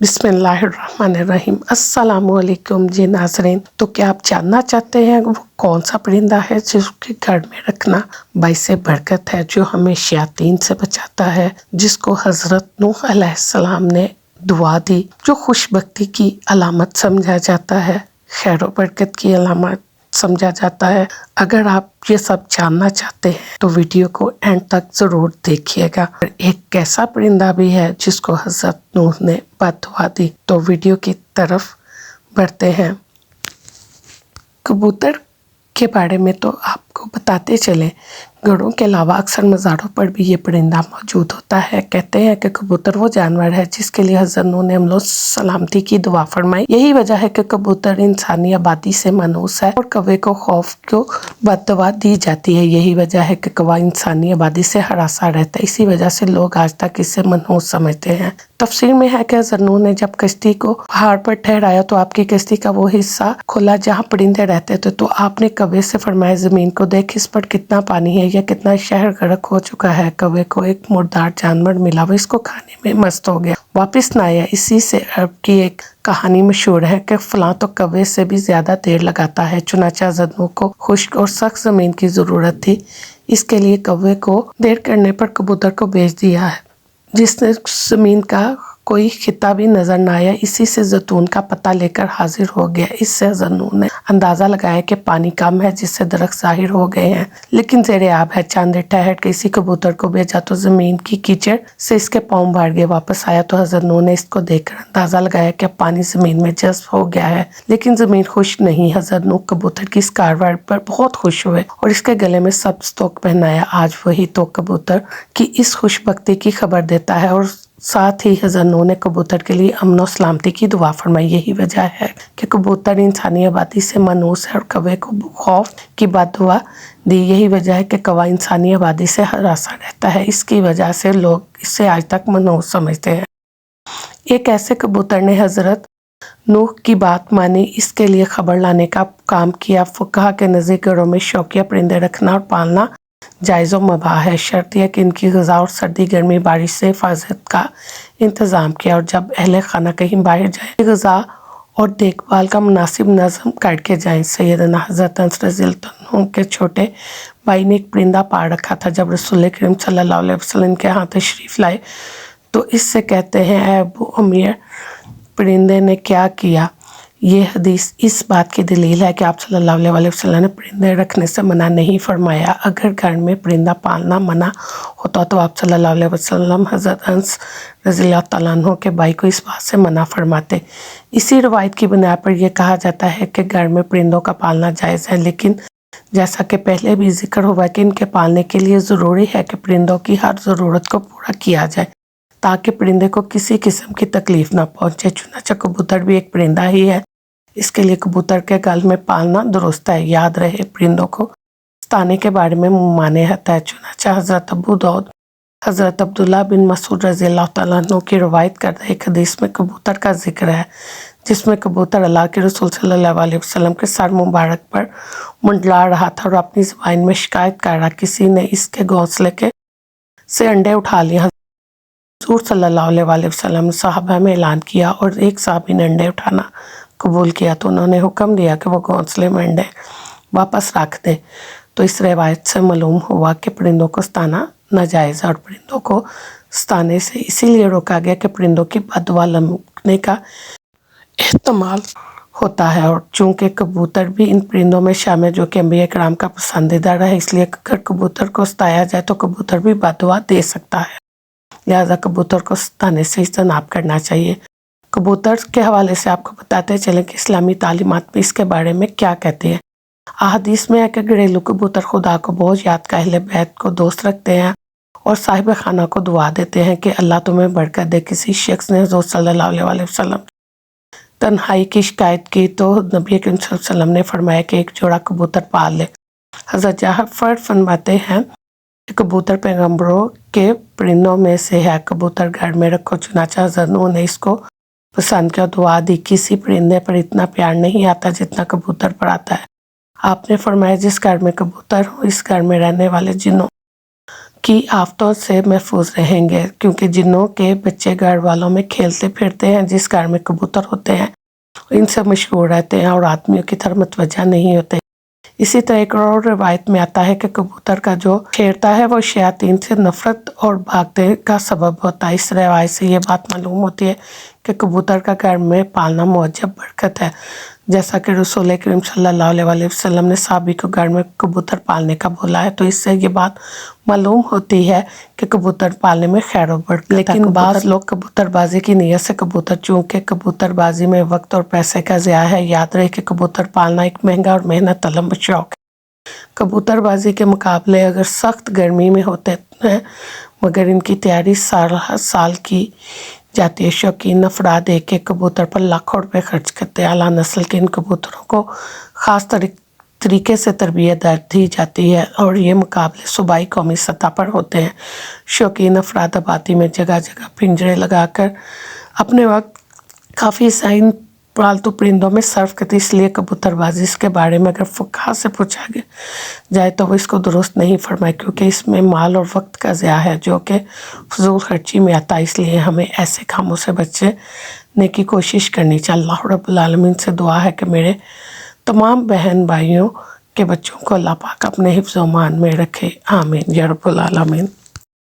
बिस्मिल्लाहिर्रहमानिर्रहीम। अस्सलामुअलैकुम जी नाज़रीन। तो क्या आप जानना चाहते हैं वो कौन सा परिंदा है जिसके घर में रखना बाइसे बरकत है, जो हमें शयातीन से बचाता है, जिसको हज़रत नूह अलैहिस्सलाम ने दुआ दी, जो खुशबख्ती की अलामत समझा जाता है, खैर व बरकत की अलामत समझा जाता है। अगर आप ये सब जानना चाहते हैं तो वीडियो को एंड तक ज़रूर देखिएगा। एक ऐसा परिंदा भी है जिसको हज़रत नूह ने बददुआ दी। तो वीडियो की तरफ बढ़ते हैं। कबूतर के बारे में तो आपको बताते चलें, घरों के अलावा अक्सर मज़ारों पर भी ये परिंदा मौजूद होता है। कहते हैं कि कबूतर वो जानवर है जिसके लिए हज़रत नूह ने हम लोग सलामती की दुआ फरमाई। यही वजह है कि कबूतर इंसानी आबादी से मनहूस है और कौवे को खौफ को बददुआ दी जाती है। यही वजह है कि कौवा इंसानी आबादी से हरासा रहता है। इसी वजह से लोग आज तक इसे मनहूस समझते हैं। तफसीर में है कि हज़रत नूह ने जब कश्ती को पहाड़ पर ठहराया तो आपकी कश्ती का वो हिस्सा खुला जहाँ परिंदे रहते थे। तो आपने कौवे से फरमाया, ज़मीन को देख, इस पर कितना पानी है या कितना शहर गर्क हो चुका है। कौवे को एक मुर्दार जानवर मिला, वो इसको खाने में मस्त हो गया, वापस ना आया। इसी से अरब की एक कहानी मशहूर है कि फलां तो कौवे से भी ज़्यादा देर लगाता है। चुनांचे हज़रत नूह को खुश्क और सख्त ज़मीन की ज़रूरत थी। इसके लिए कौवे को देर करने पर कबूतर को भेज दिया है, जिसने ज़मीन का कोई खिता भी नज़र न आया। इसी से ज़ैतून का पत्ता लेकर हाजिर हो गया। इससे हज़रत नूह ने अंदाज़ा लगाया कि पानी कम है, जिससे दरख्त ज़ाहिर हो गए हैं, लेकिन ज़ेरे आब है। चंद देर ठहर के इसी कबूतर को भेजा तो ज़मीन की कीचड़ से इसके पाँव भर गए। वापस आया तो हज़रत नूह ने इसको देखकर अंदाज़ा लगाया कि पानी ज़मीन में जज्ब हो गया है, लेकिन ज़मीन खुश नहीं। हज़रत नूह कबूतर की इस कार्रवाई पर बहुत खुश हुए और इसके गले में सब्ज़ तोक पहनाया। आज वही तोक कबूतर की इस खुशबख्ती की खबर देता है और साथ ही हज़रत नूह ने कबूतर के लिए अमन और सलामती की दुआ फरमाई। यही वजह है कि कबूतर इंसानी आबादी से मनहूस है और कौवे को खौफ की बददुआ दी। यही वजह है कि कौवा इंसानी आबादी से हरासा रहता है। इसकी वजह से लोग इसे आज तक मनहूस समझते हैं। एक ऐसे कबूतर ने हज़रत नूह की बात मानी, इसके लिए खबर लाने का काम किया। फुक़हा के नज़दीक घरों में शौकिया परिंदे रखना और पालना जायज़ व मुबाह है। शर्त यह कि इनकी ग़िज़ा और सर्दी गर्मी बारिश से हिफाजत का इंतज़ाम किया और जब अहले खाना कहीं बाहर जाए ग़िज़ा और देखभाल का मुनासिब नज़म करके जाएँ। सैयदना हज़रत अनस रज़ियल्लाहु अन्हु के छोटे भाई ने एक परिंदा पाल रखा था। जब रसूल करीम सल्लल्लाहु अलैहि वसल्लम के यहाँ तशरीफ़ लाए तो इससे कहते हैं, ऐ अबू उमैर, परिंदे ने क्या किया। ये हदीस इस बात की दलील है कि आप सल्लल्लाहु अलैहि वसल्लम ने परिंदे रखने से मना नहीं फरमाया। अगर घर में परिंदा पालना मना होता तो आप सल्लल्लाहु अलैहि वसल्लम हज़रत अनस रज़ियल्लाहु तआला अन्हु के भाई को इस बात से मना फरमाते। इसी रवायत की बुनियाद पर यह कहा जाता है कि घर में परिंदों का पालना जायज़ है, लेकिन जैसा कि पहले भी जिक्र हुआ कि इनके पालने के लिए ज़रूरी है कि परिंदों की हर ज़रूरत को पूरा किया जाए ताकि परिंदे को किसी किस्म की तकलीफ़ ना पहुँचे। चुनांचे कबूतर भी एक परिंदा ही है, इसके लिए कबूतर के गल में पालना दुरुस्त है। याद रहे, परिंदों को सताने के बारे में मानेहत है। चुनांचे हज़रत अबू दाऊद हज़रत अब्दुल्लाह बिन मसूद रज़ियल्लाहु तआला अन्हु की रवायत करदा एक हदीस में कबूतर का जिक्र है, जिसमें कबूतर अल्लाह के रसूल सल्लल्लाहु अलैहि वसल्लम के सर मुबारक पर मंडला रहा था और अपनी ज़बान में शिकायत कर रहा, किसी ने इसके घोंसले के से अंडे उठा लिए। हज़ूर सल्लल्लाहु अलैहि वसल्लम ने सहाबा में ऐलान किया और एक साहबी ने अंडे उठाना कबूल किया तो उन्होंने हुक्म दिया कि वो घोंसले में अंडे वापस रख दे। तो इस रवायत से मालूम हुआ कि परिंदों को सताना नाजायज़ है और परिंदों को सताने से इसीलिए रोका गया कि परिंदों की बददुआ लगने का एहतमाल होता है। और चूँकि कबूतर भी इन परिंदों में शामिल जो कि अंबिया किराम का पसंदीदा है, इसलिए अगर कबूतर को सताया जाए तो कबूतर भी बददुआ दे सकता है। लिहाजा कबूतर को सताने से इज्तनाब करना चाहिए। कबूतर के हवाले से आपको बताते चलें कि इस्लामी तालीमात में इसके बारे में क्या कहते हैं। अहादीस में है कि घरेलू कबूतर खुदा को बहुत याद का अहले बैत को दोस्त रखते हैं और साहिब खाना को दुआ देते हैं कि अल्लाह तुम्हें बरकत दे। किसी शख्स ने हज़रत सल्लल्लाहु अलैहि वसल्लम तन्हाई की शिकायत की तो नबी करीम सल्लल्लाहु अलैहि वसल्लम ने फरमाया कि एक जोड़ा कबूतर पाल ले। हज़रत जाफ़र फरमाते हैं कि कबूतर पैगम्बरों के परिंदों में से है, कबूतर घर में रखो। चुनांचे हज़रत नूह ने इसको पसंद किया, दुआ दी। किसी परिंदे पर इतना प्यार नहीं आता जितना कबूतर पर आता है। आपने फरमाया, जिस घर में कबूतर हो इस घर में रहने वाले जिन्नों کی آفتوں سے محفوظ رہیں گے، کیونکہ جنوں کے بچے گھر والوں میں کھیلتے پھرتے ہیں، جس گھر میں کبوتر ہوتے ہیں ان سے مشغول رہتے ہیں اور آدمیوں کی طرف متوجہ نہیں ہوتے۔ اسی طرح ایک اور روایت میں آتا ہے کہ کبوتر کا جو چھیڑتا ہے وہ شیاطین سے نفرت اور بھاگنے کا سبب ہوتا ہے۔ اس روایت سے یہ بات معلوم ہوتی ہے کہ کبوتر کا گھر میں پالنا معجب برکت ہے، جیسا کہ رسول کریم صلی اللہ علیہ وسلم نے صحابی کو گھر میں کبوتر پالنے کا بولا ہے۔ تو اس سے یہ بات معلوم ہوتی ہے کہ کبوتر پالنے میں خیر و برکت ہے۔ لیکن بعض لوگ کبوتر بازی کی نیت سے چونکہ کبوتر بازی میں وقت اور پیسے کا ضیاع ہے۔ یاد رہے کہ کبوتر پالنا ایک مہنگا اور محنت طلب شوق ہے۔ کبوتر بازی کے مقابلے اگر سخت گرمی میں ہوتے ہیں، مگر ان کی تیاری سال کی جاتی ہے۔ شوقین افراد ایک ایک کبوتر پر لاکھوں روپے خرچ کرتے ہیں۔ اعلیٰ نسل کے ان کبوتروں کو خاص طریقے سے تربیت دی جاتی ہے اور یہ مقابلے صوبائی قومی سطح پر ہوتے ہیں۔ شوقین افراد آبادی میں جگہ جگہ پنجرے لگا کر اپنے وقت کافی سائن پالتو پرندوں میں صرف کرتے، اس لیے کبوتر بازی اس کے بارے میں اگر فقہا سے پوچھا جائے تو وہ اس کو درست نہیں فرمائے، کیونکہ اس میں مال اور وقت کا ضیاع ہے جو کہ فضول خرچی میں آتا ہے۔ اس لیے ہمیں ایسے کاموں سے بچنے کی کوشش کرنی چاہیے۔ اللہ رب العالمین سے دعا ہے کہ میرے تمام بہن بھائیوں کے بچوں کو اللہ پاک اپنے حفظ و امان میں رکھے، آمین یا رب العالمین۔